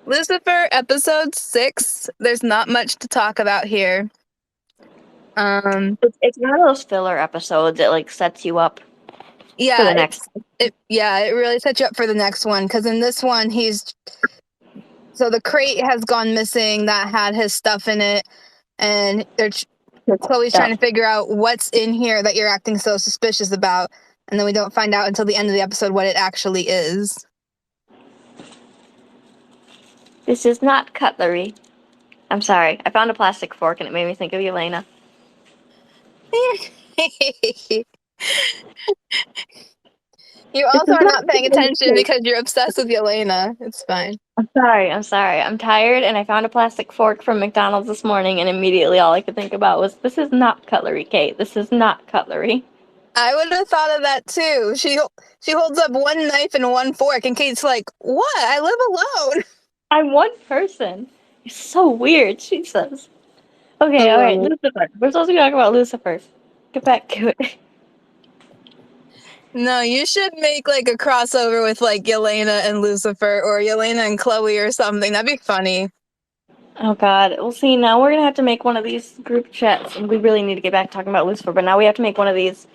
Lucifer, episode 6. There's not much to talk about here. It's one of those filler episodes that like sets you up for Yeah, the next. it really sets you up for the next one because in this one so the crate has gone missing that had his stuff in it, and Chloe's trying to figure out what's in here that you're acting so suspicious about, and then we don't find out until the end of the episode what it actually is. This is not cutlery. I'm sorry. I found a plastic fork and it made me think of Elena. You This also is are not not paying attention cutlery. because you're obsessed with Yelena. It's fine. I'm sorry. I'm sorry. I'm tired and I found a plastic fork from McDonald's this morning and immediately all I could think about was this is not cutlery, Kate. This is not cutlery. I would have thought of that too. She holds up one knife and one fork, and Kate's like, "What? I live alone." I'm one person. You're so weird, she says. Okay, I alright, love it. Lucifer. We're supposed to be talking about Lucifer. Get back to it. No, you should make like a crossover with like Yelena and Lucifer, or Yelena and Chloe, or something. That'd be funny. Oh god. Well, see, now we're gonna have to make one of these group chats, and we really need to get back talking about Lucifer, but now we have to make one of these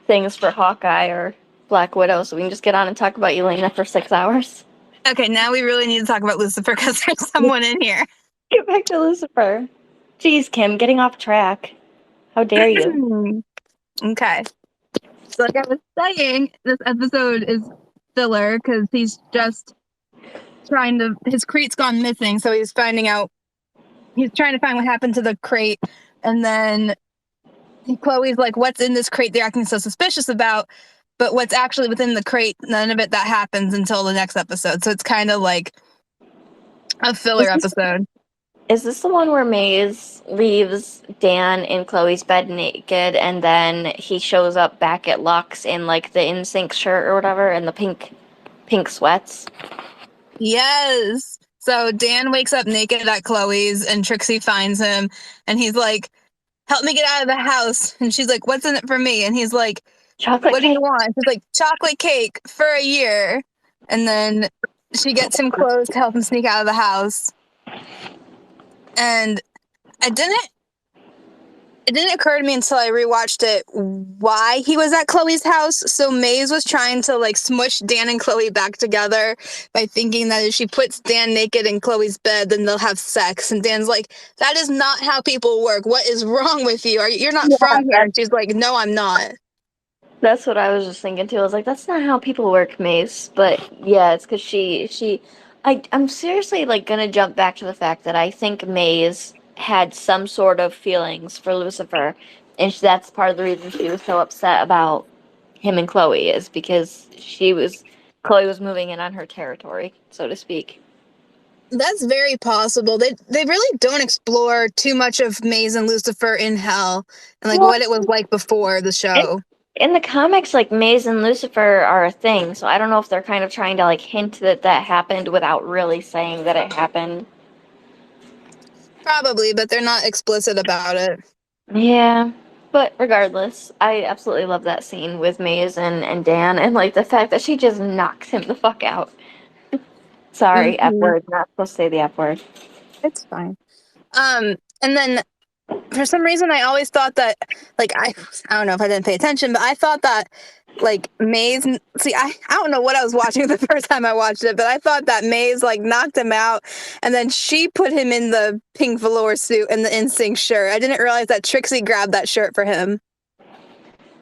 things for Hawkeye or Black Widow so we can just get on and talk about Elena for 6 hours. Okay, now we really need to talk about Lucifer because there's someone in here. Get back to Lucifer. Jeez, Kim, getting off track. How dare you? Okay. So, like I was saying, this episode is filler because he's just his crate's gone missing, so he's trying to find what happened to the crate, and then Chloe's like, "What's in this crate they're acting so suspicious about?" But what's actually within the crate, none of it that happens until the next episode. So it's kind of like a filler Is this, episode. is this the one where Maze leaves Dan in Chloe's bed naked and then he shows up back at Lux in like the NSYNC shirt or whatever and the pink sweats? Yes. So Dan wakes up naked at Chloe's, and Trixie finds him, and he's like, "Help me get out of the house." And she's like, "What's in it for me?" And he's like, Chocolate "What do cake. you want?" She's like, "Chocolate cake for a year." And then she gets him clothes to help him sneak out of the house. And I didn't it didn't occur to me until I rewatched it why he was at Chloe's house. So Maze was trying to like smush Dan and Chloe back together by thinking that if she puts Dan naked in Chloe's bed, then they'll have sex. And Dan's like, "That is not how people work. What is wrong with you? You're not Yeah, from here." And she's like, "No, I'm not." that's what I was just thinking too. I was like, that's not how people work, Mace. But yeah, it's because I'm seriously like gonna jump back to the fact that I think Maze had some sort of feelings for Lucifer, and that's part of the reason she was so upset about him and Chloe is because Chloe was moving in on her territory, so to speak. That's very possible. They really don't explore too much of Maze and Lucifer in Hell and like Well, what it was like before the show. in the comics, like Maze and Lucifer are a thing, so I don't know if they're kind of trying to like hint that that happened without really saying that it happened. Probably, but they're not explicit about it. Yeah, but regardless, I absolutely love that scene with Maze and Dan, and like the fact that she just knocks him the fuck out. Sorry, F Mm-hmm. word, not supposed to say the F word. It's fine. And then for some reason I always thought that like I don't know if I didn't pay attention, but I thought that like Maze see I don't know what I was watching the first time I watched it, but I thought that Maze like knocked him out and then she put him in the pink velour suit and the NSYNC shirt. I didn't realize that Trixie grabbed that shirt for him.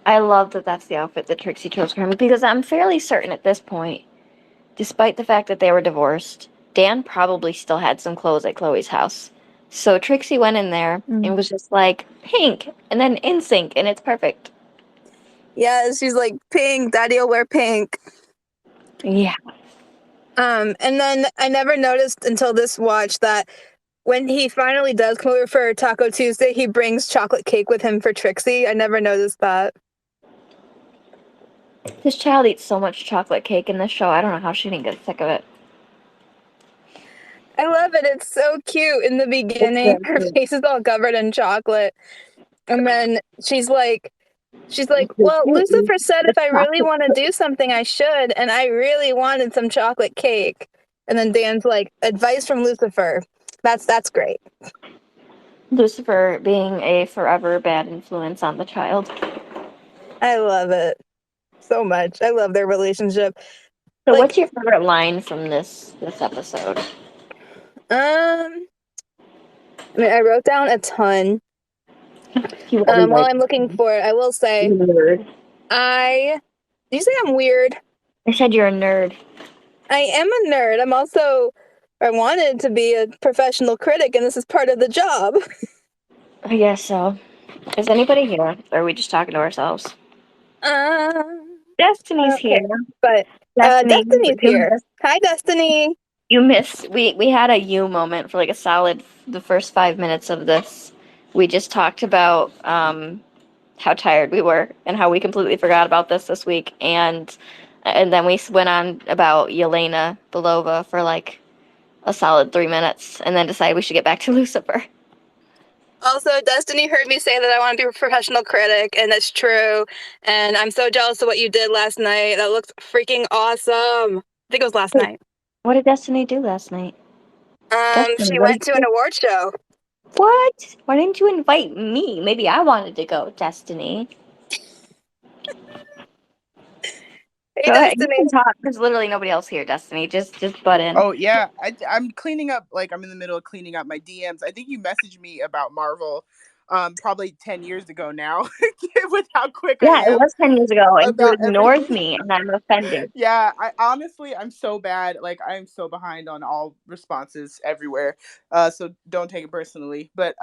I love that that's the outfit that Trixie chose for him because I'm fairly certain at this point, despite the fact that they were divorced, Dan probably still had some clothes at Chloe's house. So Trixie went in there and was just like, pink, and then in sync, and it's perfect. Yeah, she's like, "Pink, daddy'll wear pink." Yeah. And then I never noticed until this watch that when he finally does come over for Taco Tuesday, he brings chocolate cake with him for Trixie. I never noticed that. This child eats so much chocolate cake in this show, I don't know how she didn't get sick of it. I love it. It's so cute in the It's beginning. very Her cute. face is all covered in chocolate. And then she's like, "Well, The Lucifer said if I really chocolate. want to do something, I should. And I really wanted some chocolate cake." And then Dan's like, advice from Lucifer. That's great. Lucifer being a forever bad influence on the child. I love it so much. I love their relationship. So Like, what's your favorite line from this episode? I mean, I wrote down a ton. You While I'm looking for it, I will say, nerd. did you say I'm weird? I said you're a nerd. I am a nerd. I wanted to be a professional critic, and this is part of the job. I guess so. Is anybody here? Or are we just talking to ourselves? Destiny's Okay. here. But Destiny's here. Hi, Destiny. You missed. We had a you moment for like a solid the first 5 minutes of this. We just talked about how tired we were and how we completely forgot about this week, and then we went on about Yelena Belova for like a solid 3 minutes, and then decided we should get back to Lucifer. Also, Destiny heard me say that I want to be a professional critic, and that's true. And I'm so jealous of what you did last night. That looked freaking awesome. I think it was last night. What did Destiny do last night? She went to an award show. What? Why didn't you invite me? Maybe I wanted to go, Destiny. Hey, Go ahead. You Destiny. can talk. There's literally nobody else here, Destiny. Just butt in. Oh, yeah. I'm cleaning up, like, I'm in the middle of cleaning up my DMs. I think you messaged me about Marvel probably 10 years ago now with how quick I am. Yeah, it was 10 years ago, and you ignored everything. me, and I'm offended. Yeah, I'm so bad. Like, I'm so behind on all responses everywhere. So don't take it personally. But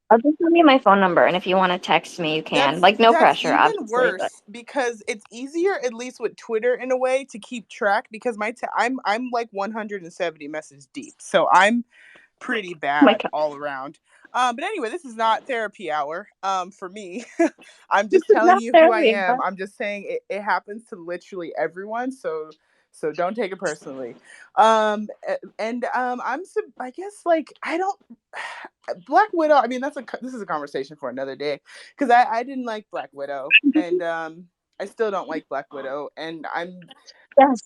I'll just give you my phone number, and if you want to text me, you can. Like, no pressure, even obviously. worse But because it's easier, at least with Twitter in a way, to keep track because I'm like 170 messages deep, so I'm pretty bad all around. But anyway, this is not therapy hour. For me, I'm just telling you who I am. I'm just saying it happens to literally everyone. So don't take it personally. I guess like I don't. Black Widow. I mean, this is a conversation for another day because I didn't like Black Widow, and I still don't like Black Widow, and I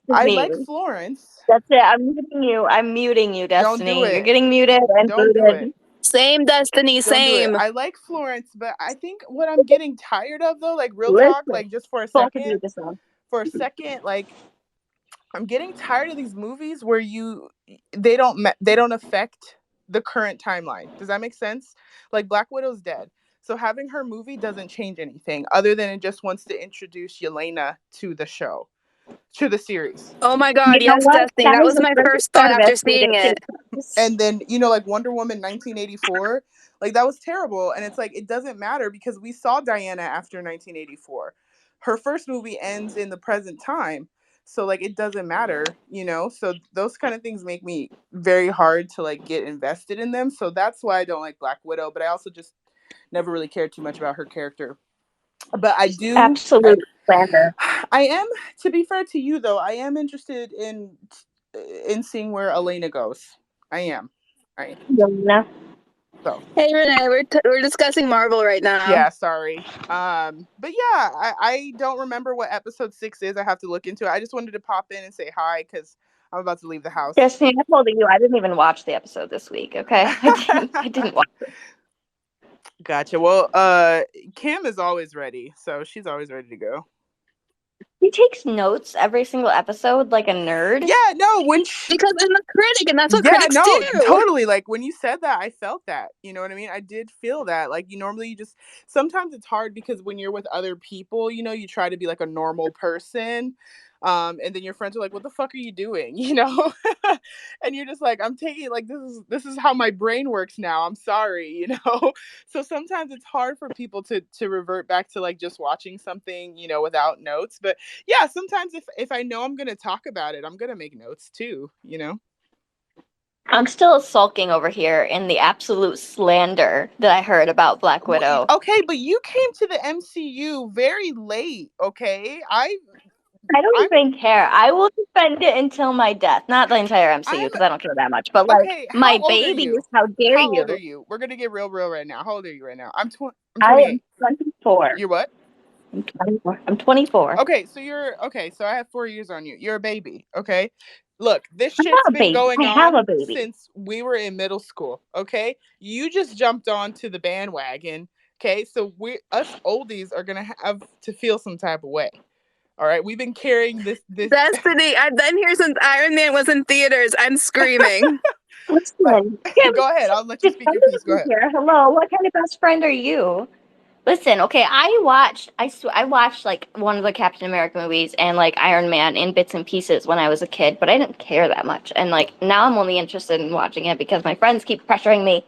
like Florence. That's it. I'm muting you, Destiny. Don't do it. You're getting muted and don't do it. Same, Destiny. Same. I like Florence, but I think what I'm getting tired of, though, like real talk, like just for a second, like I'm getting tired of these movies where they don't affect the current timeline. Does that make sense? Like Black Widow's dead. So having her movie doesn't change anything other than it just wants to introduce Yelena to the show, to the series. Oh my God, yes, Destiny. That was my first thought after seeing it. And then, like Wonder Woman 1984, like that was terrible. And it's like, it doesn't matter because we saw Diana after 1984. Her first movie ends in the present time. So like, it doesn't matter, so those kind of things make me very hard to like get invested in them. So that's why I don't like Black Widow, but I also just never really cared too much about her character. But I do absolute slander. I am, to be fair to you though, I am interested in seeing where Elena goes. I am. Yeah. So. Hey Renee, we're discussing Marvel right now. Yeah, sorry. But yeah, I don't remember what episode 6 is. I have to look into it. I just wanted to pop in and say hi because I'm about to leave the house. Destiny, I told you I didn't even watch the episode this week. Okay, I didn't watch it. Gotcha. Well, Kim is always ready, so she's always ready to go. She takes notes every single episode like a nerd. Yeah, no, because I'm a critic, and that's what critics do. Totally. Like when you said that, I felt that. You know what I mean? I did feel that. Like sometimes it's hard because when you're with other people, you try to be like a normal person. And then your friends are like, what the fuck are you doing? And you're just like, I'm taking like, this is how my brain works now. I'm sorry, So sometimes it's hard for people to revert back to like just watching something, without notes. But yeah, sometimes if I know I'm going to talk about it, I'm going to make notes too, I'm still sulking over here in the absolute slander that I heard about Black Widow. Okay, but you came to the MCU very late, okay? I don't even care. I will defend it until my death. Not the entire MCU, because I don't care that much. But like, okay, my babies, how dare you? How old are you? We're going to get real right now. How old are you right now? I'm 28. I am 24. You're what? I'm 24. Okay, so I have 4 years on you. You're a baby, okay? Look, this I shit's have a been baby. going I have on a baby. since we were in middle school. Okay, you just jumped onto the bandwagon. Okay, so us oldies are gonna have to feel some type of way. All right, we've been carrying this. Destiny, I've been here since Iron Man was in theaters. I'm screaming. Listen, Kim, Go ahead. I'll let you speak your piece. Go ahead. here. Hello, what kind of best friend are you? Listen, okay, I watched like one of the Captain America movies and like Iron Man in bits and pieces when I was a kid, but I didn't care that much. And like now I'm only interested in watching it because my friends keep pressuring me.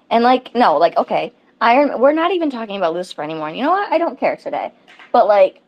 And like no, like okay, we're not even talking about Lucifer anymore. And you know what? I don't care today. But like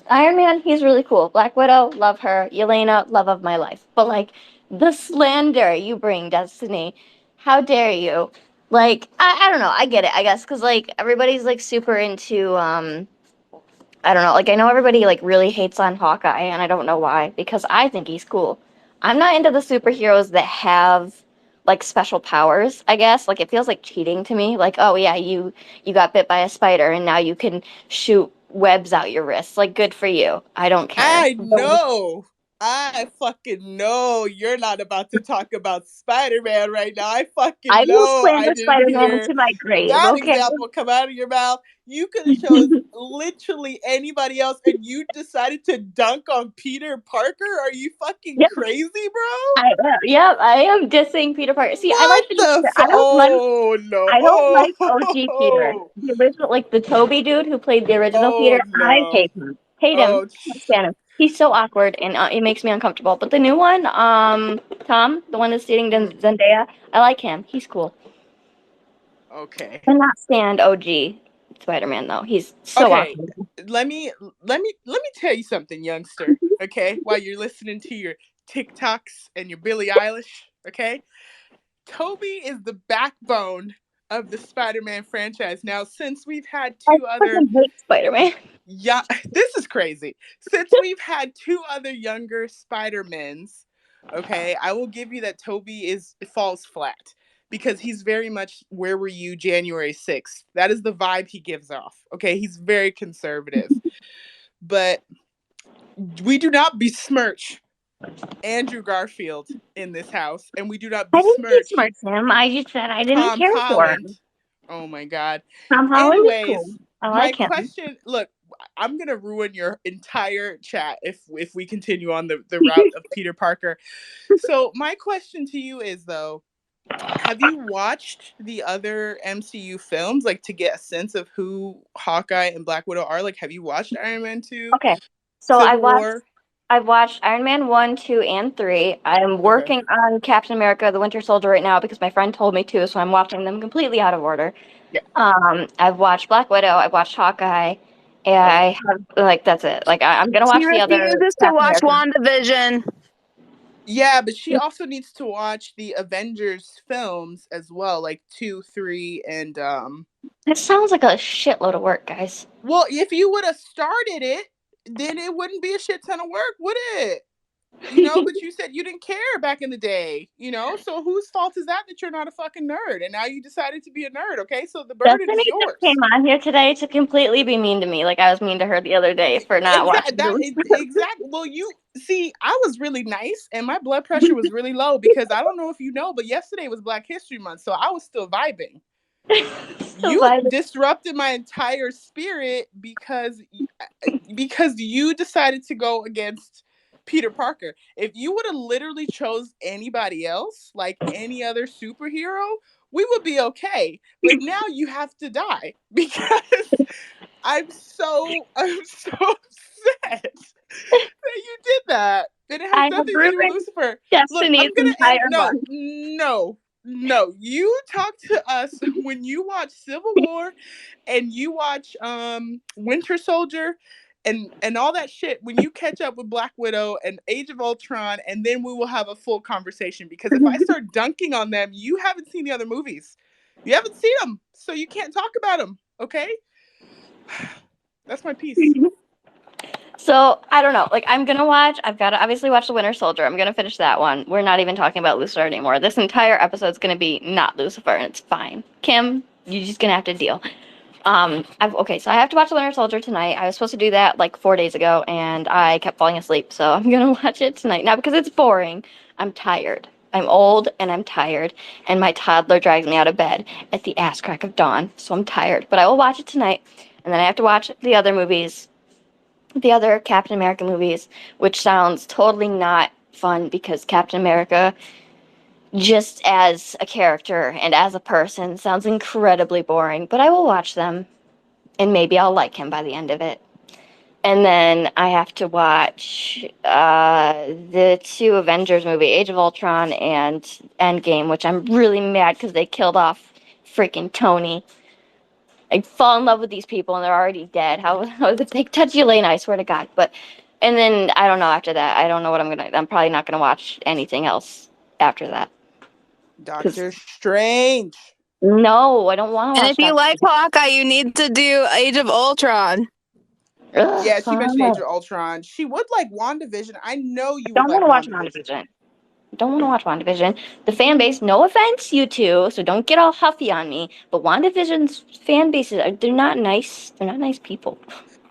Iron Man, he's really cool. Black Widow, love her. Yelena, love of my life. But like the slander you bring, Destiny, how dare you? Like I don't know. I get it. I guess because like everybody's like super into I don't know. Like I know everybody like really hates on Hawkeye, and I don't know why because I think he's cool. I'm not into the superheroes that have like special powers. I guess like it feels like cheating to me. Like oh yeah, you got bit by a spider and now you can shoot webs out your wrists. Like good for you. I don't care. I know. I fucking know you're not about to talk about Spider-Man right now. I fucking I will know. I slander didn't Spider-Man hear to my grave. that Okay. example come out of your mouth. You could have chose literally anybody else and you decided to dunk on Peter Parker? Are you fucking Yep. crazy, bro? Yep. I am dissing Peter Parker. See, I What like the. the I don't like. Oh no. I don't like OG Peter. Oh, The original, like the Toby dude who played the original Peter. oh I no. hate him. Hate him. Oh, Can't stand him. He's so awkward and it makes me uncomfortable. But the new one, Tom, the one that's dating Zendaya, I like him. He's cool. okay. Cannot stand OG Spider-Man though. He's so Okay, awkward. let me tell you something, youngster. Okay, while you're listening to your TikToks and your Billie Eilish. Okay, Toby is the backbone of the Spider-Man franchise. Now, since we've had I two other fucking hate Spider-Man. yeah, this is crazy. Since we've had two other younger Spider-Mans, okay, I will give you that Toby falls flat because he's very much where were you January 6th. That is the vibe he gives off. Okay, he's very conservative. But we do not besmirch Andrew Garfield in this house, and we do not I didn't besmirch besmirch him. I just said I didn't Tom care for Holland. him. Oh my God. Tom Holland is cool. Anyways, I my like him. question, look, I'm gonna ruin your entire chat if we continue on the route of Peter Parker. So my question to you is though, have you watched the other MCU films like to get a sense of who Hawkeye and Black Widow are? Like, have you watched Iron Man 2, Okay. So Civil War? I've watched Iron Man 1, 2, and 3. I'm Okay. working on Captain America, the Winter Soldier right now because my friend told me to, so I'm watching them completely out of order. Yeah. I've watched Black Widow, I've watched Hawkeye, and Okay. I have like that's it. Like I'm gonna She watch the other refuses to Captain watch America. WandaVision. Yeah, but she also needs to watch the Avengers films as well, like 2, 3, and It sounds like a shitload of work, guys. well, if you would have started it, then it wouldn't be a shit ton of work, would it? But you said you didn't care back in the day, so whose fault is that you're not a fucking nerd and now you decided to be a nerd, okay? So the burden Destiny is just yours. came on here today to completely be mean to me, like I was mean to her the other day for not Exactly. watching That the. exactly. Well, you see, I was really nice and my blood pressure was really low because I don't know if you know, but yesterday was Black History Month, so I was still vibing. So You disrupted my entire spirit because you decided to go against Peter Parker. If you would have literally chose anybody else, like any other superhero, we would be okay. But now you have to die because I'm so upset that you did that. And it has I have nothing to do with ruined Lucifer. Look, I'm Destiny's gonna end. entire No, month. no. You talk to us when you watch Civil War and you watch Winter Soldier and all that shit. When you catch up with Black Widow and Age of Ultron, and then we will have a full conversation. Because if I start dunking on them, you haven't seen the other movies. You haven't seen them, so you can't talk about them. Okay. That's my piece. So I don't know. Like I'm gonna watch. I've got to obviously watch the Winter Soldier. I'm gonna finish that one. We're not even talking about Lucifer anymore. This entire episode's gonna be not Lucifer, and it's fine. Kim, you're just gonna have to deal. So I have to watch The Winter Soldier tonight. I was supposed to do that like 4 days ago, and I kept falling asleep. So I'm gonna watch it tonight. Not because it's boring. I'm tired. I'm old and I'm tired, and my toddler drags me out of bed at the ass crack of dawn. So I'm tired, but I will watch it tonight, and then I have to watch the other movies, the other Captain America movies, which sounds totally not fun because Captain America, just as a character and as a person, sounds incredibly boring. But I will watch them, and maybe I'll like him by the end of it. And then I have to watch the two Avengers movie, Age of Ultron and Endgame, which I'm really mad because they killed off freaking Tony. I fall in love with these people and they're already dead. How did they touch Elena? I swear to God. And then I don't know after that. I don't know what I'm probably not gonna watch anything else after that. Doctor Strange. No, I don't want to And watch if you Doctor like Hawkeye, you need to do Age of Ultron. Ugh, Yeah, she mentioned fine. Age of Ultron. She would like WandaVision. I know you would Don't want like to watch WandaVision. WandaVision. Don't want to watch WandaVision. The fan base, no offense, you two, so don't get all huffy on me, but WandaVision's fan bases they're not nice. They're not nice people.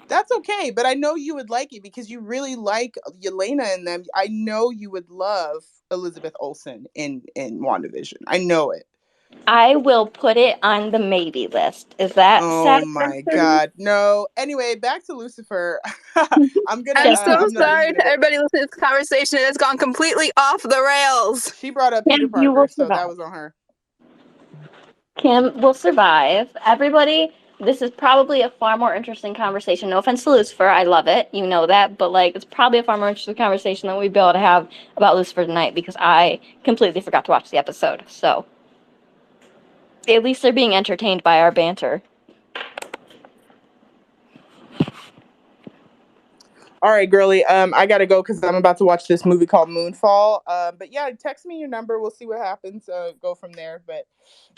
That's okay, but I know you would like it because you really like Yelena in them. I know you would love Elizabeth Olsen in WandaVision. I know it. I will put it on the maybe list. Is that Oh satisfactory? my God, no. Anyway, back to Lucifer. I'm gonna. I'm so I'm not sorry leaving to it. everybody listening to this conversation. It has gone completely off the rails. She brought up Peter Kim, you will Parker, so that survive. was on her. Kim will survive. Everybody, this is probably a far more interesting conversation. No offense to Lucifer, I love it. You know that, but like it's probably a far more interesting conversation than we'd be able to have about Lucifer tonight because I completely forgot to watch the episode. So at least they're being entertained by our banter. All right, girly. I gotta go because I'm about to watch this movie called Moonfall. But yeah, text me your number. We'll see what happens. Go from there. But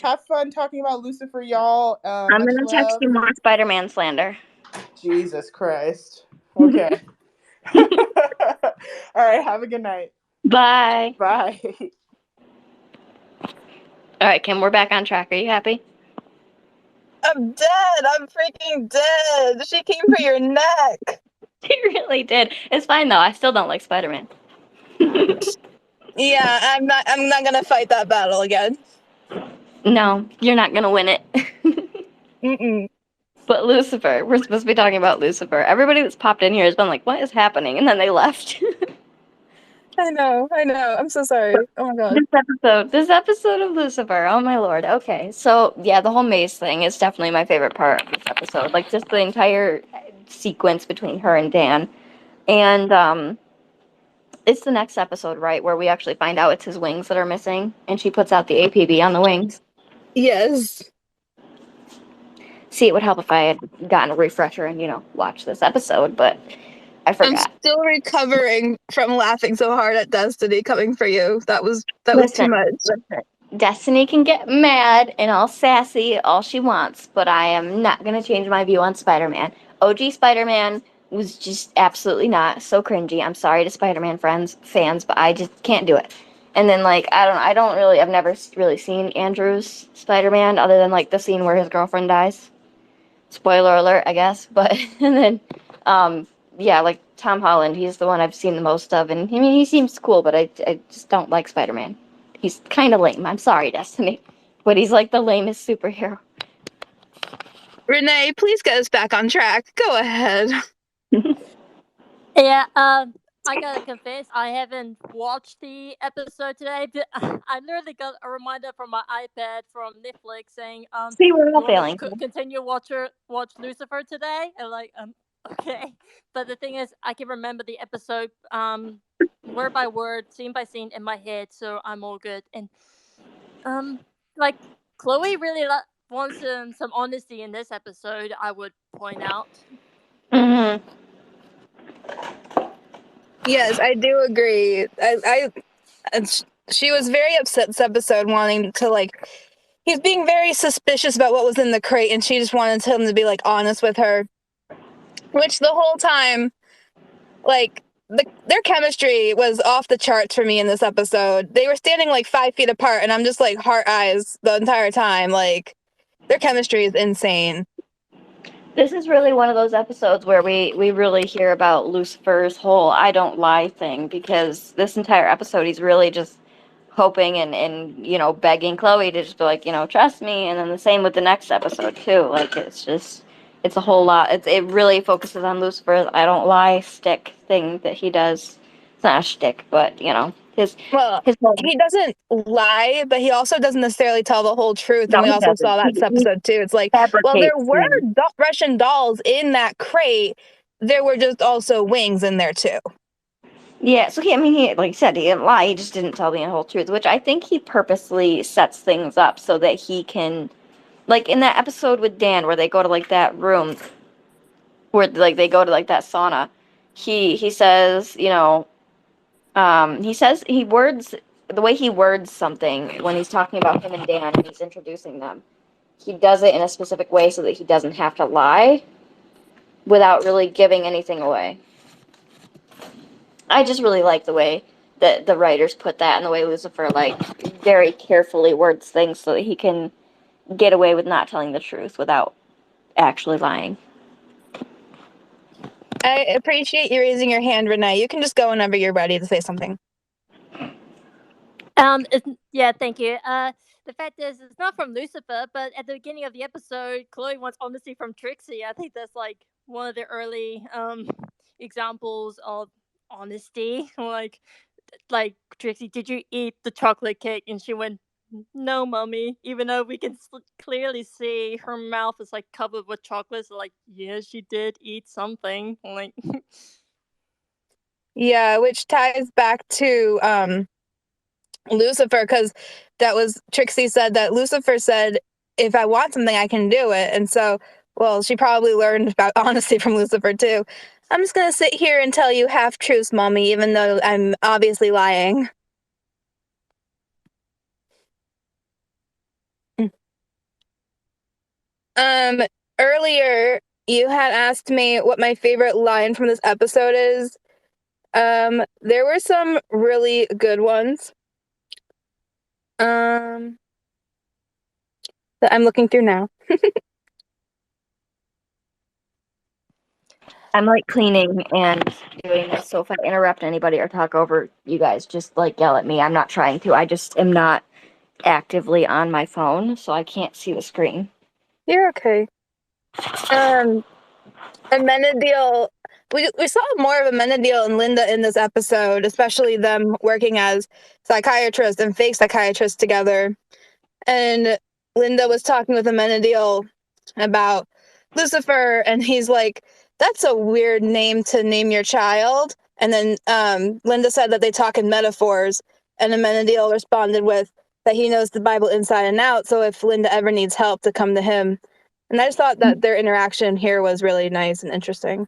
have fun talking about Lucifer, y'all. I'm Much gonna text love. you more Spider-Man slander. Jesus Christ. Okay. All right. Have a good night. Bye. Bye. All right, Kim, we're back on track. Are you happy? I'm dead. I'm freaking dead. She came for your neck. She really did. It's fine though. I still don't like Spider-Man. Yeah, I'm not gonna fight that battle again. No, you're not gonna win it. Mm-mm. But Lucifer, we're supposed to be talking about Lucifer. Everybody that's popped in here has been like, "What is happening?" And then they left. I know. I'm so sorry. Oh my god. This episode of Lucifer. Oh my lord. Okay, so yeah, the whole maze thing is definitely my favorite part of this episode. Like just the entire sequence between her and Dan, and it's the next episode, right, where we actually find out it's his wings that are missing, and she puts out the APB on the wings. Yes. See, it would help if I had gotten a refresher and watched this episode, but I I'm forgot. still recovering from laughing so hard at Destiny coming for you. That was too Listen, much. Destiny can get mad and all sassy all she wants, but I am not going to change my view on Spider-Man. OG Spider-Man was just absolutely not so cringy. I'm sorry to Spider-Man fans, but I just can't do it. And then like I've never really seen Andrew's Spider-Man other than like the scene where his girlfriend dies. Spoiler alert, I guess. But and then yeah, like Tom Holland, he's the one I've seen the most of, and I mean he seems cool, but I just don't like Spider-Man. He's kind of lame. I'm sorry, Destiny, but he's like the lamest superhero. Renee, please get us back on track. Go ahead. Yeah, I gotta confess, I haven't watched the episode today. But I literally got a reminder from my iPad from Netflix saying, See, we're you all want failing. to continue watch Lucifer today? And like, okay. But the thing is, I can remember the episode, word by word, scene by scene in my head, so I'm all good. And like Chloe really wants some honesty in this episode. I would point out. Mm-hmm. Yes, I do agree. She was very upset this episode, wanting to like. He's being very suspicious about what was in the crate, and she just wanted him to be like honest with her. Which the whole time, like their chemistry was off the charts for me in this episode. They were standing like 5 feet apart, and I'm just like heart eyes the entire time. Like their chemistry is insane. This is really one of those episodes where we really hear about Lucifer's whole I don't lie thing, because this entire episode he's really just hoping and begging Chloe to just be like, trust me. And then the same with the next episode too. Like it's a whole lot. It really focuses on Lucifer's I don't lie stick thing that he does. It's not a shtick, but his Well, his whole, he doesn't lie, but he also doesn't necessarily tell the whole truth. no, And we he also doesn't. saw that this He episode too. It's like, well, there fabricates were things. Russian dolls in that crate. There were just also wings in there too. Yeah, so he, like you said, he didn't lie. He just didn't tell the whole truth, which I think he purposely sets things up so that he can, like in that episode with Dan, where they go to like that room, where like they go to like that sauna. He says, he words the way he words something when he's talking about him and Dan and he's introducing them. He does it in a specific way so that he doesn't have to lie without really giving anything away. I just really like the way that the writers put that, and the way Lucifer like very carefully words things so that he can get away with not telling the truth without actually lying. I appreciate you raising your hand, Renee. You can just go whenever you're ready to say something. Yeah, thank you. The fact is, it's not from Lucifer, but at the beginning of the episode, Chloe wants honesty from Trixie. I think that's like one of the early examples of honesty. Like Trixie, did you eat the chocolate cake? And she went, "No, mommy." Even though we can clearly see her mouth is like covered with chocolate, so like, yeah, she did eat something. Like, Yeah, which ties back to Lucifer, because that was Trixie said that Lucifer said, if I want something, I can do it. And so, well, she probably learned about honesty from Lucifer too. I'm just going to sit here and tell you half truths, mommy, even though I'm obviously lying. Earlier you had asked me what my favorite line from this episode is. There were some really good ones. That I'm looking through now. I'm like cleaning and doing this, so if I interrupt anybody or talk over you guys, just like yell at me. I'm not trying to. I just am not actively on my phone, so I can't see the screen. You're okay. Amenadiel, we saw more of Amenadiel and Linda in this episode, especially them working as psychiatrists and fake psychiatrists together. And Linda was talking with Amenadiel about Lucifer, and he's like, "That's a weird name to name your child." And then Linda said that they talk in metaphors, and Amenadiel responded with that he knows the Bible inside and out, so if Linda ever needs help, to come to him. And I just thought that their interaction here was really nice and interesting.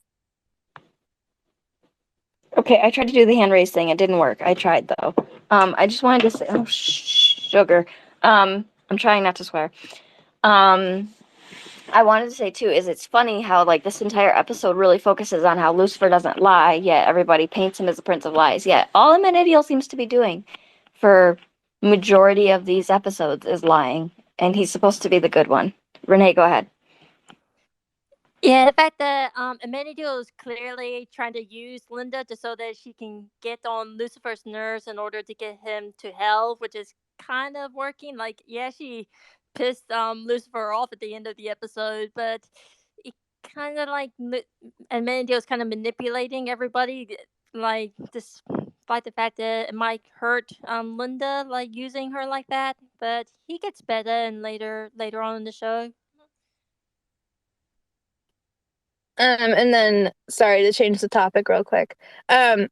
Okay, I tried to do the hand raise thing. It didn't work. I tried though. I just wanted to say, oh, sugar. I'm trying not to swear. I wanted to say too is it's funny how like this entire episode really focuses on how Lucifer doesn't lie, yet everybody paints him as the Prince of Lies. Yet all Amenadiel seems to be doing for majority of these episodes is lying, and he's supposed to be the good one. Renee, go ahead. yeah, the fact that Amenadiel is clearly trying to use Linda just so that she can get on Lucifer's nerves in order to get him to hell, which is kind of working. Like, yeah, she pissed Lucifer off at the end of the episode, but it kind of like Amenadiel is kind of manipulating everybody, like despite the fact that it might hurt Linda, like using her like that. But he gets better, and later on in the show. And then, sorry to change the topic real quick. I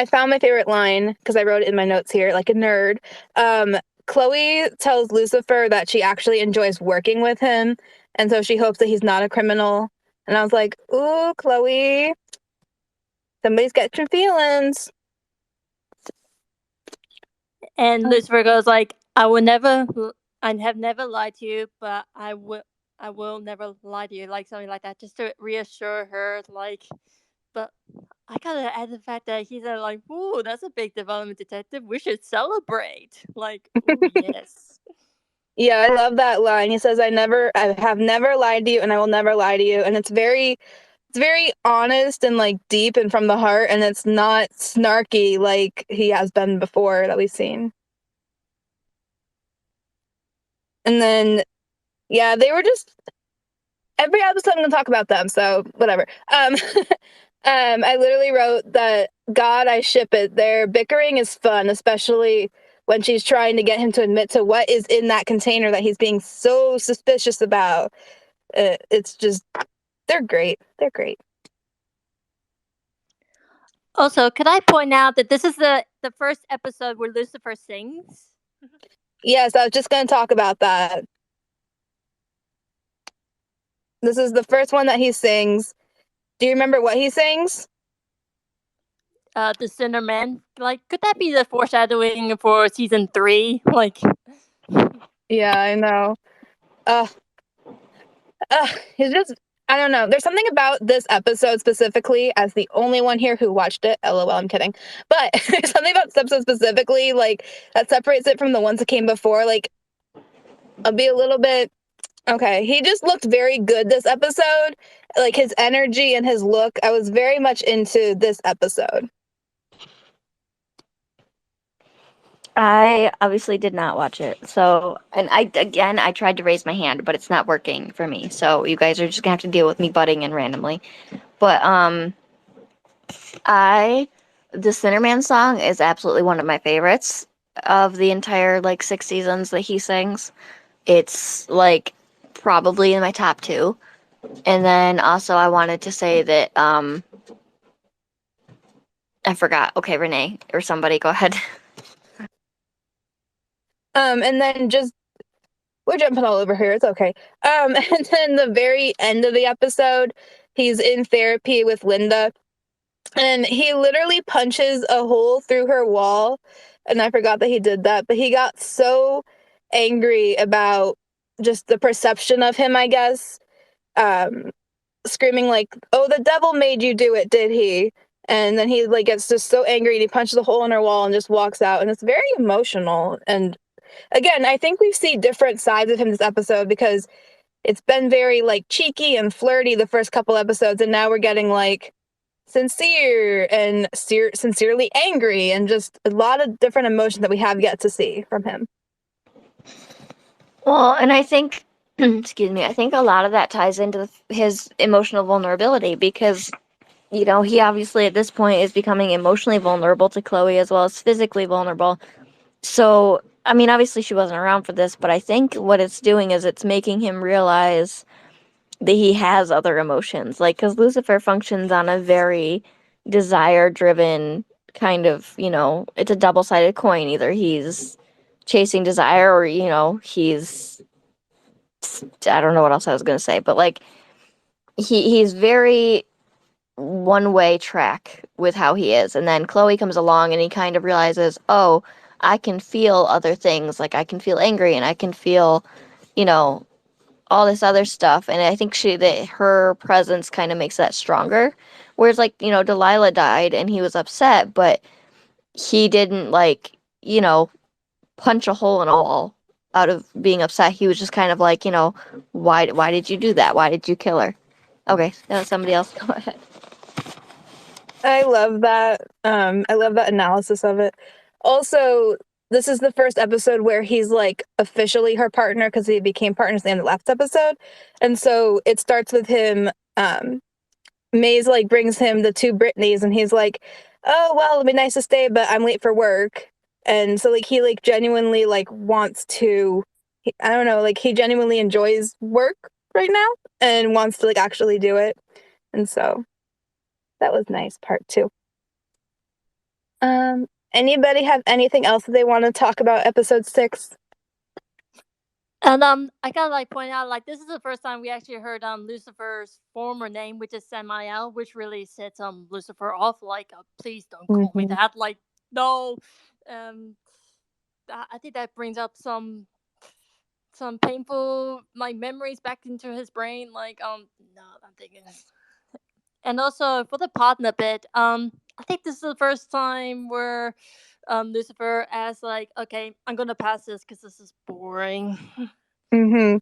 found my favorite line because I wrote it in my notes here, like a nerd. Chloe tells Lucifer that she actually enjoys working with him, and so she hopes that he's not a criminal. And I was like, "Ooh, Chloe, somebody's got your feelings." And Lucifer goes like, I have never lied to you, but I will never lie to you," like something like that, just to reassure her. Like, but I gotta add the fact that he's like, "Ooh, that's a big development, detective. We should celebrate." Like, ooh, yes. Yeah, I love that line. He says, I have never lied to you and I will never lie to you. And it's very honest and like deep and from the heart, and it's not snarky like he has been before that we've seen. And then, yeah, they were just every episode I'm gonna talk about them, so whatever. I literally wrote that God, I ship it. Their bickering is fun, especially when she's trying to get him to admit to what is in that container that he's being so suspicious about. It's just, they're great. They're great. Also, could I point out that this is the first episode where Lucifer sings? Yes, I was just gonna talk about that. This is the first one that he sings. Do you remember what he sings? The Sinner Man. Like, could that be the foreshadowing for season 3? Like, Yeah, I know. Uh, he's just, I don't know. There's something about this episode specifically, as the only one here who watched it. LOL, I'm kidding. But there's something about this episode specifically, like, that separates it from the ones that came before. Like, I'll be a little bit, okay. He just looked very good this episode. Like, his energy and his look. I was very much into this episode. I obviously did not watch it. So, and I tried to raise my hand, but it's not working for me. So you guys are just gonna have to deal with me butting in randomly. But the Sinnerman song is absolutely one of my favorites of the entire like 6 seasons that he sings. It's like probably in my top 2. And then also I wanted to say that I forgot. Okay, Renee or somebody, go ahead. And then just, we're jumping all over here. It's okay. And then the very end of the episode, he's in therapy with Linda, and he literally punches a hole through her wall. And I forgot that he did that, but he got so angry about just the perception of him, I guess. Screaming like, "Oh, the devil made you do it, did he?" And then he like gets just so angry and he punches a hole in her wall and just walks out. And it's very emotional. And again, I think we see different sides of him this episode, because it's been very like cheeky and flirty the first couple episodes, and now we're getting like sincere and sincerely angry, and just a lot of different emotions that we have yet to see from him. Well, and I think, excuse me, I think a lot of that ties into his emotional vulnerability because, you know, he obviously at this point is becoming emotionally vulnerable to Chloe as well as physically vulnerable. So, I mean, obviously she wasn't around for this, but I think what it's doing is it's making him realize that he has other emotions. Like, because Lucifer functions on a very desire driven kind of, you know, it's a double sided coin. Either he's chasing desire or, you know, he's, I don't know what else I was going to say, but like, he's very one way track with how he is. And then Chloe comes along and he kind of realizes, oh, I can feel other things. Like I can feel angry and I can feel, you know, all this other stuff. And I think that her presence kind of makes that stronger. Whereas like, you know, Delilah died and he was upset, but he didn't like, you know, punch a hole in a wall out of being upset. He was just kind of like, you know, why did you do that? Why did you kill her? Okay, now somebody else go ahead. I love that. I love that analysis of it. Also, this is the first episode where he's like officially her partner, because he became partners in the last episode. And so it starts with him, Maze like brings him the 2 Britneys, and he's like, "Oh, well, it'd be nice to stay, but I'm late for work." And so like he like genuinely like wants to, I don't know, like he genuinely enjoys work right now and wants to like actually do it. And so that was nice part 2. Anybody have anything else that they want to talk about episode 6? and I gotta like point out, like, this is the first time we actually heard Lucifer's former name, which is Samael, which really sets Lucifer off. Like, please don't call me that. Like, no. Um, I think that brings up some painful like memories back into his brain. Like, no, I'm thinking. And also for the partner bit, I think this is the first time where Lucifer as like, okay, I'm gonna pass this because this is boring. Mm-hmm.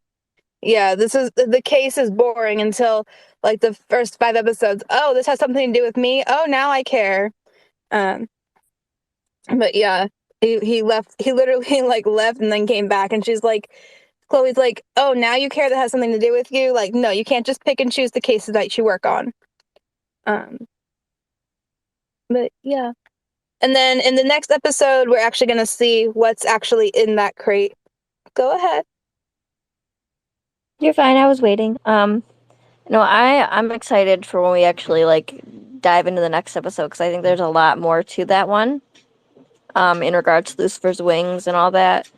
Yeah, the case is boring until like the first 5 episodes. Oh, this has something to do with me. Oh, now I care. Um, but yeah, he left. He literally like left and then came back, and she's like, Chloe's like, oh, now you care that has something to do with you. Like, no, you can't just pick and choose the cases that you work on. Um, but yeah, and then in the next episode, we're actually gonna see what's actually in that crate. Go ahead. You're fine. I was waiting. No, I'm excited for when we actually like dive into the next episode because I think there's a lot more to that one. In regards to Lucifer's wings and all that.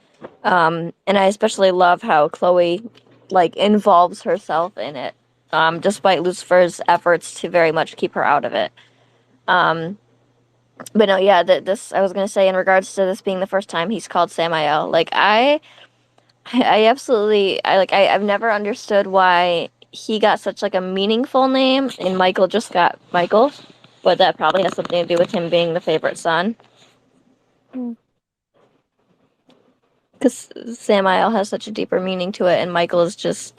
And I especially love how Chloe like involves herself in it, despite Lucifer's efforts to very much keep her out of it. Um, but no, yeah, this I was gonna say in regards to this being the first time he's called Samael. Like I absolutely I've never understood why he got such like a meaningful name and Michael just got Michael, but that probably has something to do with him being the favorite son. Because Samael has such a deeper meaning to it, and Michael is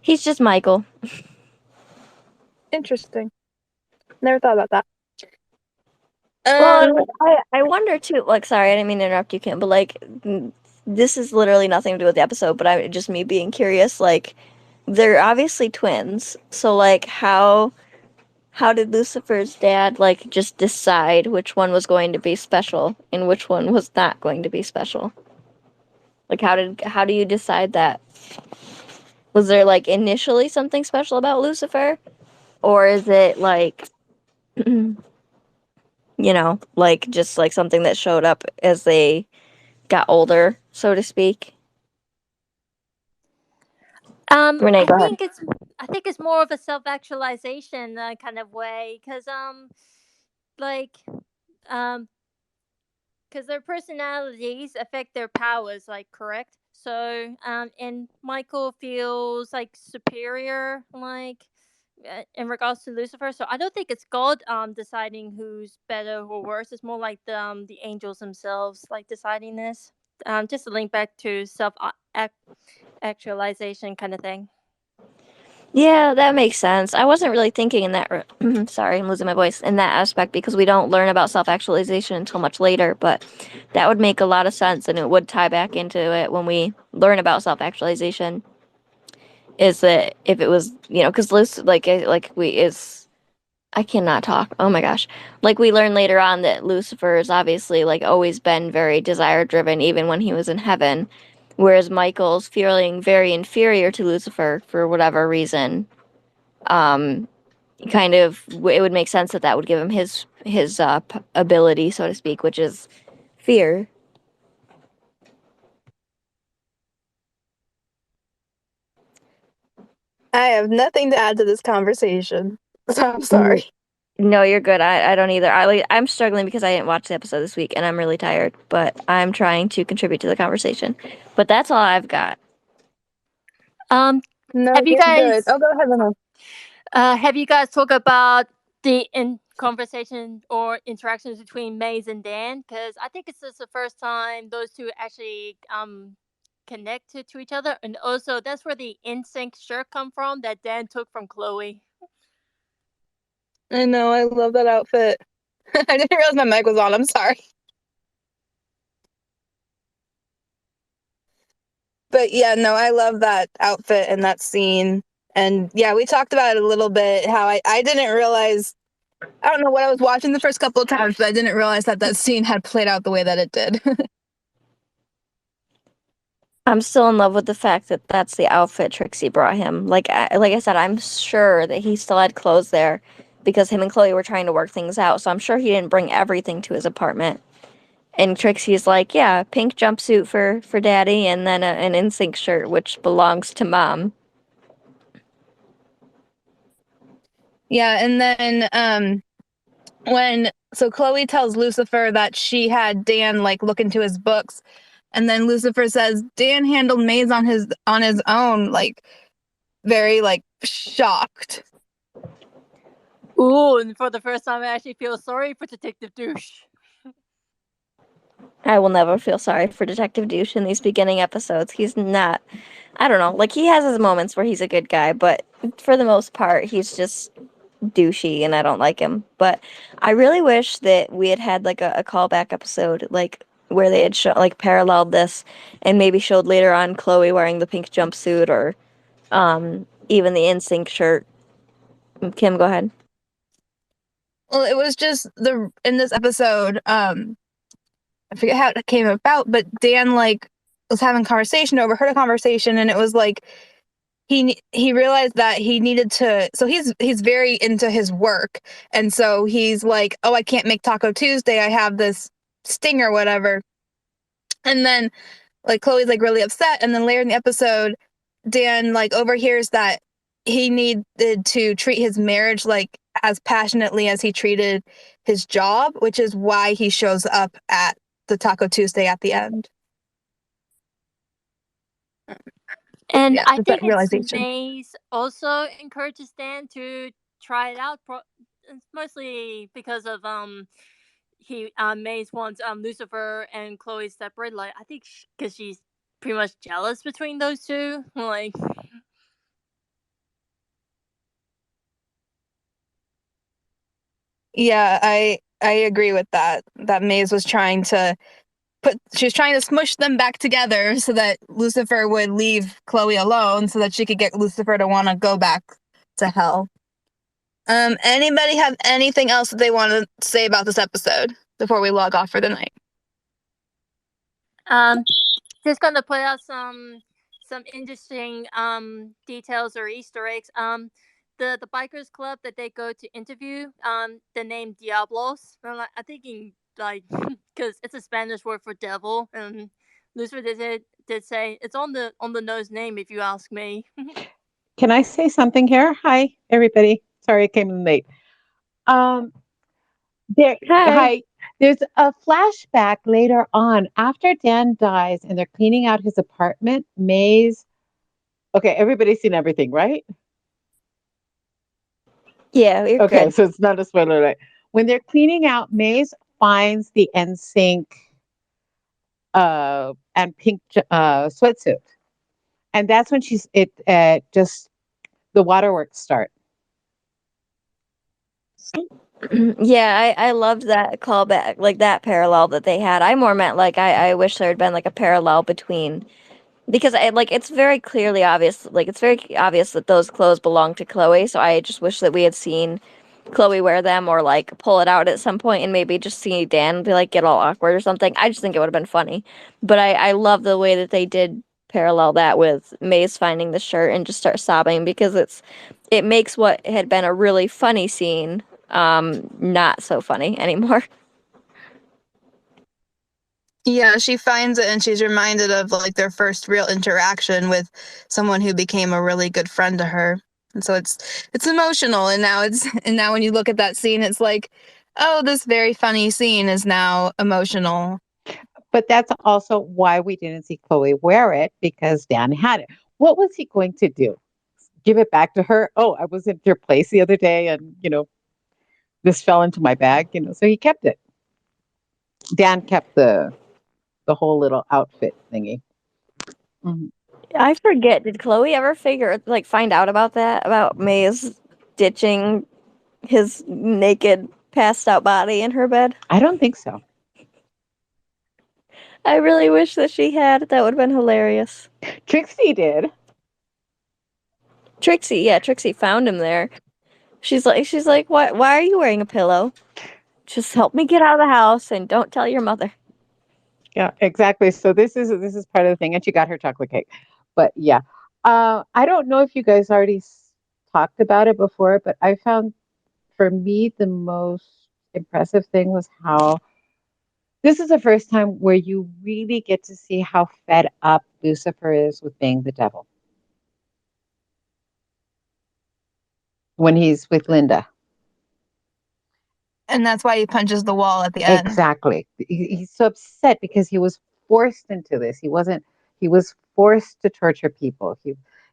he's just Michael. Interesting. Never thought about that. Well, I wonder too, like, sorry, I didn't mean to interrupt you, Kim, but like, this is literally nothing to do with the episode, but I just me being curious, like, they're obviously twins, so like, how did Lucifer's dad, like, just decide which one was going to be special and which one was not going to be special? Like, how do you decide that? Was there, like, initially something special about Lucifer? Or is it, like, you know, like, just, like, something that showed up as they got older, so to speak? Renee, go ahead. I think it's more of a self-actualization kind of way, because like um because their personalities affect their powers, like, correct? So and Michael feels like superior, like, in regards to Lucifer. So I don't think it's God deciding who's better or worse. It's more like the angels themselves like deciding this. Just to link back to self actualization kind of thing. Yeah, that makes sense. I wasn't really thinking in that. Sorry, I'm losing my voice in that aspect because we don't learn about self-actualization until much later. But that would make a lot of sense, and it would tie back into it when we learn about self-actualization. Is that if it was, you know, because like we is I cannot talk. Oh my gosh. Like we learn later on that Lucifer has obviously like always been very desire driven even when he was in heaven, whereas Michael's feeling very inferior to Lucifer for whatever reason. Um Kind of it would make sense that that would give him his ability, so to speak, which is fear. I have nothing to add to this conversation. So I'm Mm, sorry. No, you're good. I don't either. I'm struggling because I didn't watch the episode this week and I'm really tired, but I'm trying to contribute to the conversation. But that's all I've got. Um, No, have you you're good. guys Oh, go ahead, Lena. talked about the conversation or interactions between Maze and Dan? Because I think it's just the first time those two actually connected to each other, and also that's where the NSYNC shirt come from that Dan took from Chloe. I know, I love that outfit. I didn't realize my mic was on. I'm sorry. But yeah, no, I love that outfit and that scene. And yeah, we talked about it a little bit, how I didn't realize, I don't know what I was watching the first couple of times, but I didn't realize that that scene had played out the way that it did. I'm still in love with the fact that that's the outfit Trixie brought him. Like I said, I'm sure that he still had clothes there because him and Chloe were trying to work things out. So I'm sure he didn't bring everything to his apartment. And Trixie's like, yeah, pink jumpsuit for daddy, and then an NSYNC shirt which belongs to mom. Yeah, and then so Chloe tells Lucifer that she had Dan like look into his books, and then Lucifer says Dan handled Maze on his own, like very like shocked. Ooh, and for the first time, I actually feel sorry for Detective Douche. I will never feel sorry for Detective Douche in these beginning episodes. He's not, I don't know, like he has his moments where he's a good guy, but for the most part, he's just douchey and I don't like him. But I really wish that we had had like a callback episode, like where they had like paralleled this and maybe showed later on Chloe wearing the pink jumpsuit or even the NSYNC shirt. Kim, go ahead. Well, it was just in this episode, I forget how it came about, but Dan like was having a conversation, overheard a conversation, and it was like he realized that he needed to. So he's very into his work, and so he's like, oh, I can't make Taco Tuesday. I have this sting or whatever. And then like Chloe's like really upset, and then later in the episode, Dan like overhears that he needed to treat his marriage like as passionately as he treated his job, which is why he shows up at the Taco Tuesday at the end. And Yeah, I it's think that it's realization. Maze also encourages Dan to try it out. It's mostly because of Maze wants Lucifer and Chloe separate. Like I think because she's pretty much jealous between those two. Like Yeah, I agree with that. That Maze was trying to she was trying to smush them back together so that Lucifer would leave Chloe alone so that she could get Lucifer to want to go back to hell. Anybody have anything else that they want to say about this episode before we log off for the night? just gonna put out some interesting details or Easter eggs. The bikers club that they go to interview, the name Diablos. I'm thinking like because it's a Spanish word for devil, and Lucifer did say it's on the nose name if you ask me. Can I say something here? Hi, everybody. Sorry I came in late. Um, Hi. hi. There's a flashback later on after Dan dies and they're cleaning out his apartment. Maze. Okay, everybody's seen everything, right? Yeah, you're Okay, good. so it's not a spoiler alert. When they're cleaning out, Maze finds the NSYNC and pink sweatsuit, and that's when just the waterworks start. Yeah, I loved that callback, like that parallel that they had. I more meant like I wish there had been like a parallel between because I like it's very clearly obvious, like it's very obvious that those clothes belong to Chloe. So I just wish that we had seen Chloe wear them or like pull it out at some point and maybe just see Dan be like get all awkward or something. I just think it would have been funny. But I love the way that they did parallel that with Maze finding the shirt and just start sobbing because it makes what had been a really funny scene not so funny anymore. Yeah, she finds it and she's reminded of like their first real interaction with someone who became a really good friend to her. And so it's emotional and now when you look at that scene it's like, oh, this very funny scene is now emotional. But that's also why we didn't see Chloe wear it because Dan had it. What was he going to do? Give it back to her? Oh, I was at your place the other day and, this fell into my bag, so he kept it. Dan kept the whole little outfit thingy. Mhm. I forget, did Chloe ever find out about that? About Maze ditching his naked, passed out body in her bed? I don't think so. I really wish that she had. That would have been hilarious. Trixie did. Trixie found him there. She's like, why are you wearing a pillow? Just help me get out of the house and don't tell your mother. Yeah, exactly. So this is part of the thing, and she got her chocolate cake. But yeah, I don't know if you guys already talked about it before, but I found for me the most impressive thing was how this is the first time where you really get to see how fed up Lucifer is with being the devil when he's with Linda. And that's why he punches the wall at the end. Exactly. He's so upset because he was forced into this. He was forced to torture people.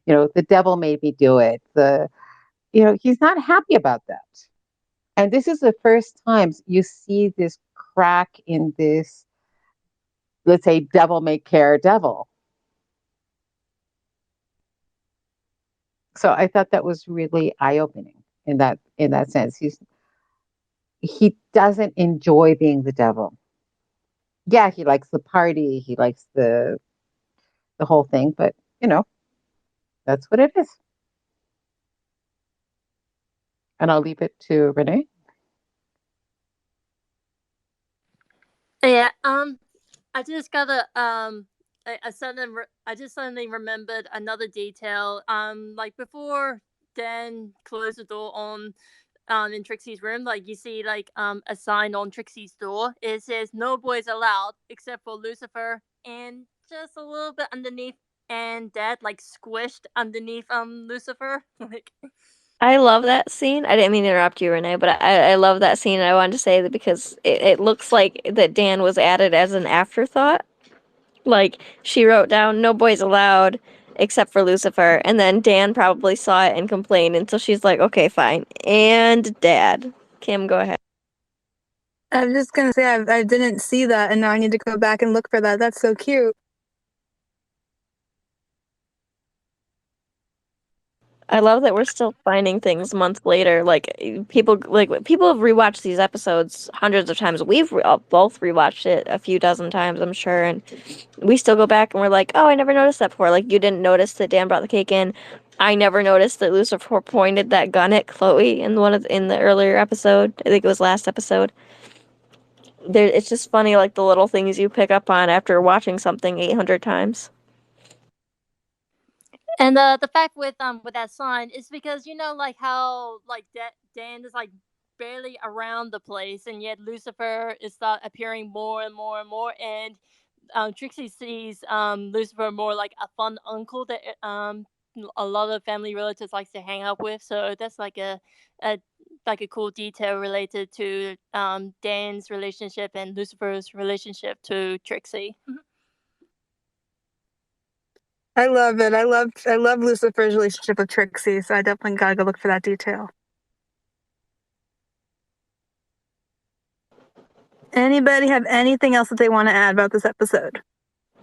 The devil made me do it. He's not happy about that. And this is the first time you see this crack in this let's say, devil may care devil. So I thought that was really eye-opening in that sense. He doesn't enjoy being the devil. Yeah, he likes the party, he likes the whole thing, but you know, that's what it is. And I'll leave it to Renee. Yeah. I just gotta I just suddenly remembered another detail. Like before Dan closed the door on in Trixie's room, like you see like a sign on Trixie's door. It says no boys allowed except for Lucifer, and just a little bit underneath and Dad like squished underneath Lucifer. Like I love that scene. I didn't mean to interrupt you, Renee, but I love that scene. I wanted to say that because it looks like that Dan was added as an afterthought. Like she wrote down no boys allowed except for Lucifer, and then Dan probably saw it and complained until she's like, okay, fine. And Dad. Kim, go ahead. I'm just gonna say I didn't see that, and now I need to go back and look for that. That's so cute. I love that we're still finding things months later. People have rewatched these episodes hundreds of times. We've both rewatched it a few dozen times, I'm sure, and we still go back and we're like, oh, I never noticed that before. Like you didn't notice that Dan brought the cake in. I never noticed that Lucifer pointed that gun at Chloe in the earlier episode. I think it was last episode. It's just funny, like the little things you pick up on after watching something 800 times. and the fact with that sign is because you know like how like Dan is like barely around the place, and yet Lucifer is start appearing more and more and more, and Trixie sees Lucifer more like a fun uncle that a lot of family relatives likes to hang out with. So that's a like a cool detail related to Dan's relationship and Lucifer's relationship to Trixie. I love it. I love Lucifer's relationship with Trixie, so I definitely gotta go look for that detail. Anybody have anything else that they want to add about this episode?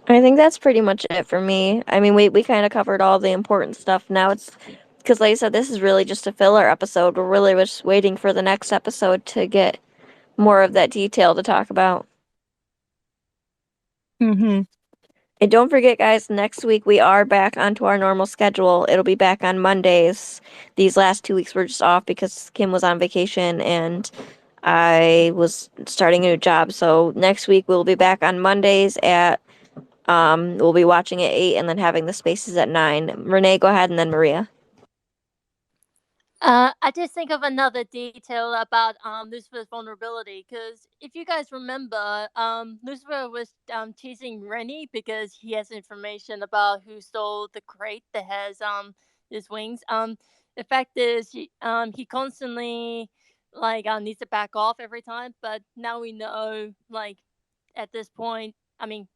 I think that's pretty much it for me. I mean, we kind of covered all the important stuff. Now it's because, like I said, this is really just a filler episode. We're really just waiting for the next episode to get more of that detail to talk about. Mm-hmm. And don't forget, guys, next week we are back onto our normal schedule. It'll be back on Mondays. These last 2 weeks were just off because Kim was on vacation and I was starting a new job. So next week we'll be back on Mondays at we'll be watching at 8 and then having the spaces at 9. Renee, go ahead, and then Maria. I just think of another detail about Lucifer's vulnerability, because if you guys remember, Lucifer was teasing Rennie because he has information about who stole the crate that has his wings. The fact is, he constantly like needs to back off every time, but now we know like at this point, I mean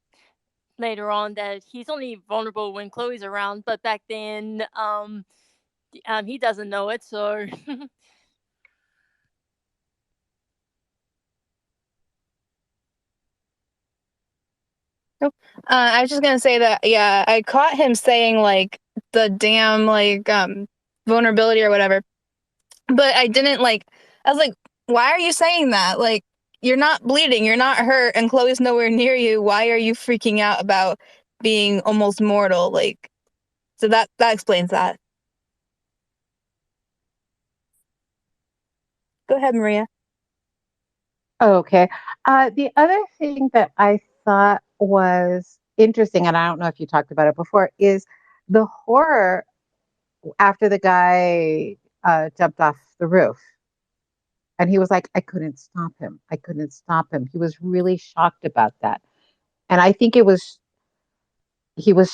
later on, that he's only vulnerable when Chloe's around, but back then he doesn't know it, so I was just gonna say that, yeah, I caught him saying like the damn like vulnerability or whatever, but I didn't like. I was like, why are you saying that? Like, you're not bleeding, you're not hurt, and Chloe's nowhere near you. Why are you freaking out about being almost mortal? Like, so that explains that. Go ahead, Maria. Okay. The other thing that I thought was interesting, and I don't know if you talked about it before, is the horror after the guy jumped off the roof. And he was like, I couldn't stop him. I couldn't stop him. He was really shocked about that. And I think he was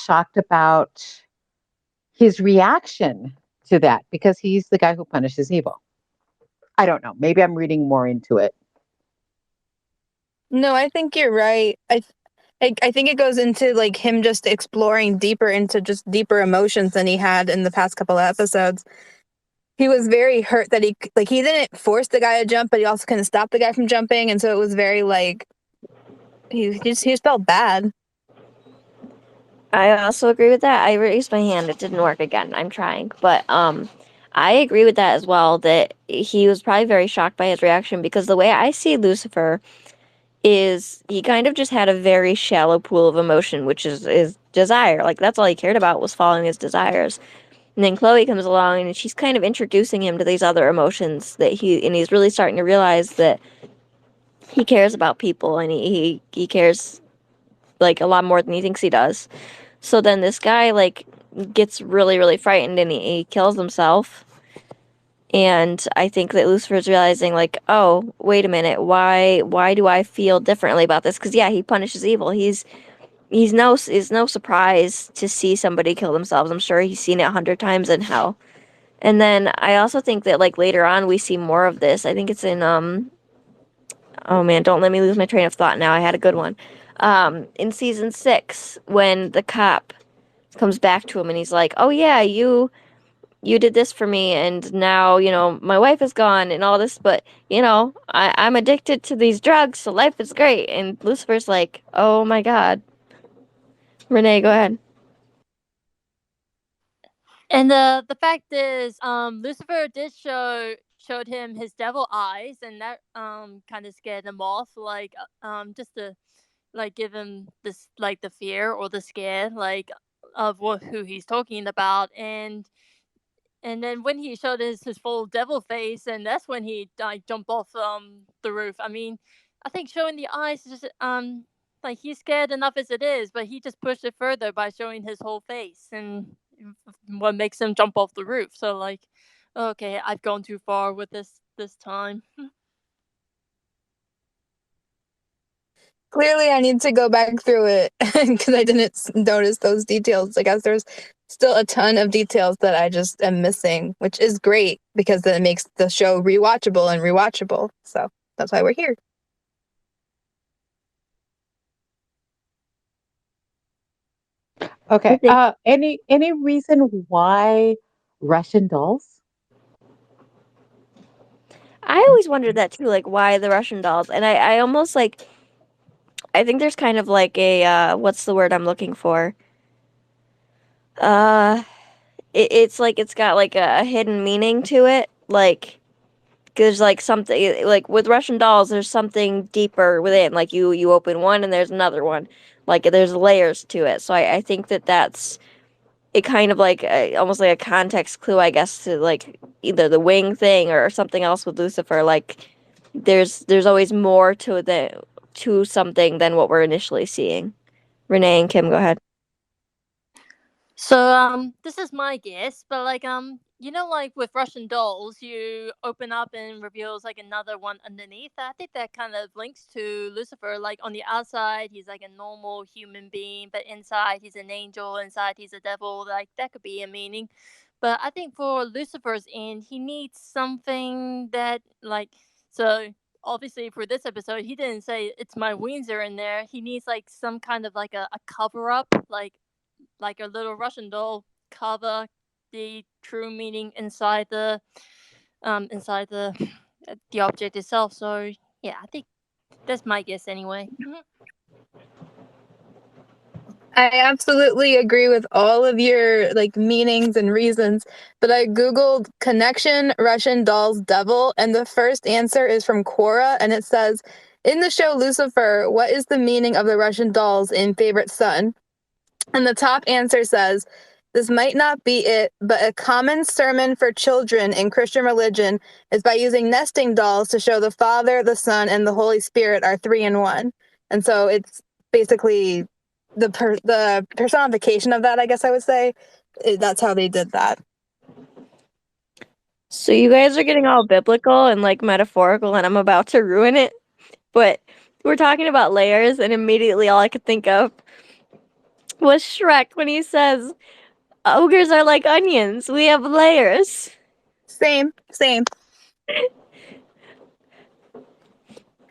shocked about his reaction to that because he's the guy who punishes evil. I don't know. Maybe I'm reading more into it. No, I think you're right. I think it goes into like him just exploring deeper into just deeper emotions than he had in the past couple of episodes. He was very hurt that he didn't force the guy to jump, but he also couldn't stop the guy from jumping, and so it was very like he felt bad. I also agree with that. I raised my hand. It didn't work again. I'm trying. But I agree with that as well, that he was probably very shocked by his reaction, because the way I see Lucifer is he kind of just had a very shallow pool of emotion, which is desire. Like, that's all he cared about, was following his desires. And then Chloe comes along and she's kind of introducing him to these other emotions that he's really starting to realize that he cares about people, and he cares like a lot more than he thinks he does. So then this guy like gets really, really frightened, and he kills himself. And I think that Lucifer's realizing, like, oh, wait a minute, why do I feel differently about this? Because yeah, he punishes evil. He's no surprise to see somebody kill themselves. I'm sure he's seen it 100 times in hell. And then I also think that like later on we see more of this. I think it's in oh man, don't let me lose my train of thought now. I had a good one. In season 6, when the cop comes back to him and he's like, "Oh yeah, you did this for me, and now, my wife is gone and all this, but, I'm addicted to these drugs, so life is great." And Lucifer's like, "Oh my God." Renee, go ahead. And the fact is, Lucifer did showed him his devil eyes, and that kind of scared him off, like just to like give him this like the fear or the scare like of who he's talking about. And then when he showed his full devil face, and that's when he like jumped off the roof. I mean, I think showing the eyes is just like he's scared enough as it is, but he just pushed it further by showing his whole face, and what makes him jump off the roof. So like, okay, I've gone too far with this time. Clearly, I need to go back through it because I didn't notice those details. I guess there's still a ton of details that I just am missing, which is great because then it makes the show rewatchable and rewatchable. So that's why we're here. Okay. Any reason why Russian dolls? I always wondered that too, like why the Russian dolls, and I almost like, I think there's kind of like a what's the word I'm looking for? Uh, it's like it's got like a hidden meaning to it, like there's like something like with Russian dolls, there's something deeper within. Like you open one and there's another one, like there's layers to it. So I think that that's it, kind of like almost like a context clue, I guess, to like either the wing thing or something else with Lucifer. Like there's always more to something than what we're initially seeing. Renee and Kim, go ahead. So this is my guess, but like like with Russian dolls, you open up and reveals like another one underneath. I think that kind of links to Lucifer. Like on the outside, he's like a normal human being, but inside he's an angel. Inside he's a devil. Like that could be a meaning. But I think for Lucifer's end, he needs something that like so. Obviously, for this episode, he didn't say it's my wings are in there. He needs like some kind of like a cover up, like a little Russian doll cover the true meaning inside the object itself. So yeah, I think that's my guess anyway. I absolutely agree with all of your like meanings and reasons, but I googled connection Russian dolls devil, and the first answer is from Quora, and it says, in the show Lucifer, what is the meaning of the Russian dolls in Favorite Son? And the top answer says, this might not be it, but a common sermon for children in Christian religion is by using nesting dolls to show the Father, the Son, and the Holy Spirit are three in one. And so it's basically the personification of that, I guess I would say. That's how they did that. So you guys are getting all biblical and like metaphorical, and I'm about to ruin it. But we're talking about layers, and immediately all I could think of was Shrek when he says, "Ogres are like onions. We have layers." Same.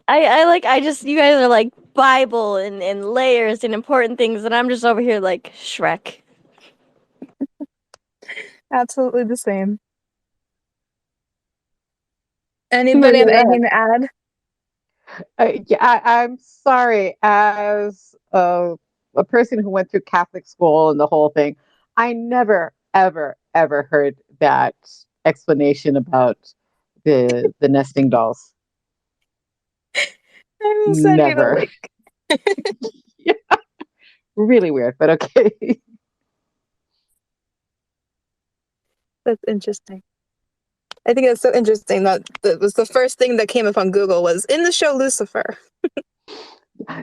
I just, you guys are like Bible and layers and important things, and I'm just over here like Shrek. Absolutely the same. Anybody Maria, have go ahead. anything to add? I'm sorry. As a person who went through Catholic school and the whole thing, I never, ever, ever heard that explanation about the nesting dolls. I will send you the Never. link. Yeah, really weird, but okay. That's interesting. I think it's so interesting that that was the first thing that came up on Google was in the show Lucifer.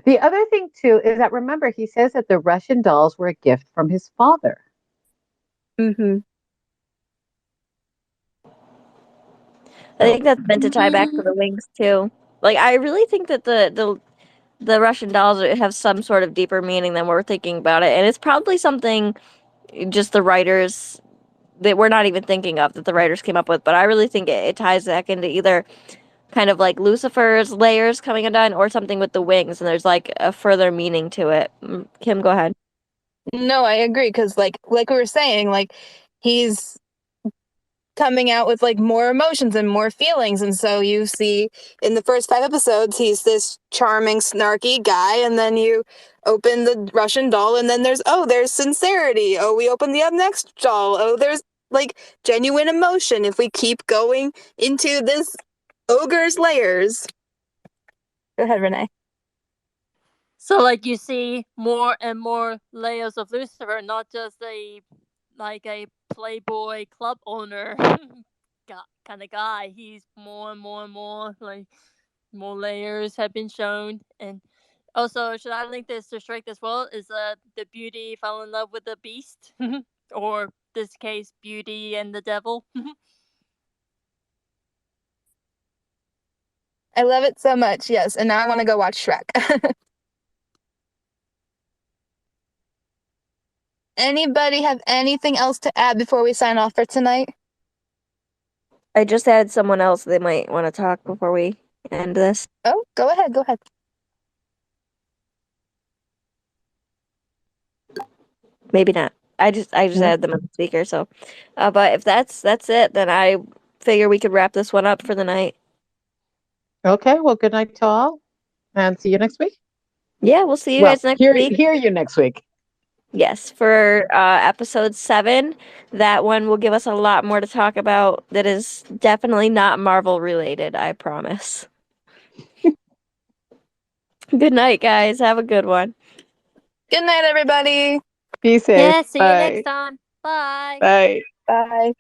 The other thing too is that remember he says that the Russian dolls were a gift from his father. Mm-hmm. I So think that's meant to tie back to the wings too. Like I really think that the Russian dolls have some sort of deeper meaning than we're thinking about it, and it's probably something just the writers that we're not even thinking of that the writers came up with. But I really think it ties back into either kind of like Lucifer's layers coming undone or something with the wings, and there's like a further meaning to it. Kim, go ahead. No, I agree because like we were saying, like he's coming out with like more emotions and more feelings, and so you see in the first 5 episodes he's this charming, snarky guy, and then you open the Russian doll, and then there's sincerity. Oh, we open the next doll. Oh, there's like genuine emotion if we keep going into this ogre's layers. Go ahead, Renee. So like you see more and more layers of Lucifer, not just a playboy club owner kind of guy. He's more and more and more like more layers have been shown. And also, should I link this to Shrek as well? Is the beauty fell in love with the beast, or this case, Beauty and the devil? I love it so much, yes, and now I want to go watch Shrek. Anybody have anything else to add before we sign off for tonight? I just added someone else they might want to talk before we end this. Oh, go ahead, go ahead. Maybe not. I just yeah. added them on the speaker. So, but if that's it, then I figure we could wrap this one up for the night. Okay, well good night to all and see you next week. Yeah, we'll see you Well, guys next hear week. hear you next week. Yes, for episode 7, that one will give us a lot more to talk about. That is definitely not Marvel related. I promise. Good night, guys. Have a good one. Good night, everybody. Be safe. Yeah, see you next Bye. time. Bye. Bye. Bye.